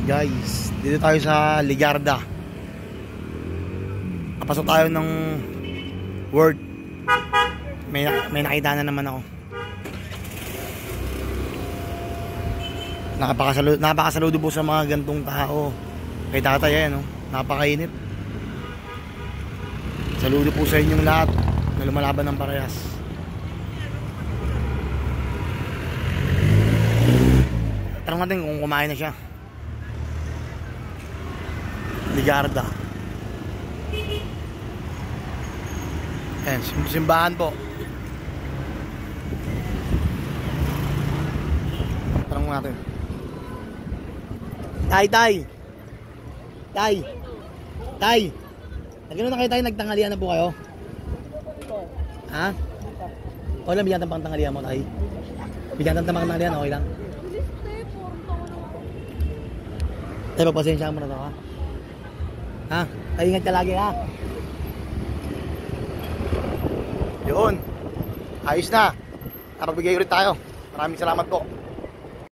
Guys, dito tayo sa Ligarda. Kapasok tayo ng Word. May nakita na naman ako. Napakasaludo po sa mga gantong tao. Kay tatay yan, no? Napakainit. Saludo po sa inyong lahat na lumalaban ng parehas. Tanong natin kung kumain na siya. Ligarda. Ayan, simbahan po. Tanong natin. Tay! Nagano na kayo tayo, nagtanghalian na po kayo? Ha? O lang, bigyan ng pangtanghalian mo tayo. Bigyan ng pangtanghalian, okay lang? Tayo, pasensya mo na to, ha? Ha? Tayo, ingat ka lagi, ha? Yun. Ayos na. Napagbigay ulit tayo. Maraming salamat po.